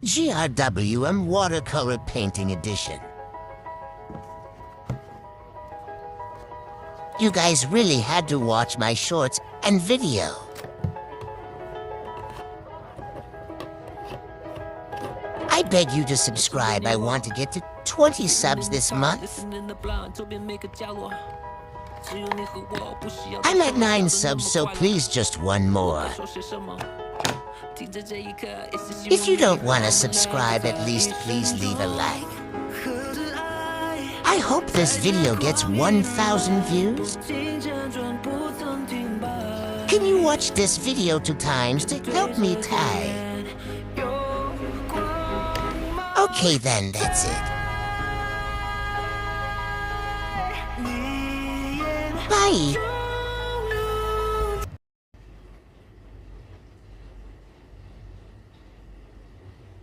grwm watercolor painting edition. You guys really had to watch my shorts and video. I beg you to subscribe. I want to get to 20 subs this month. I'm at 9 subs, so please just one more. If you don't want to subscribe, at least please leave a like. I hope this video gets 1,000 views. Can you watch this video 2 times to help me type? Okay then, that's it. Bye!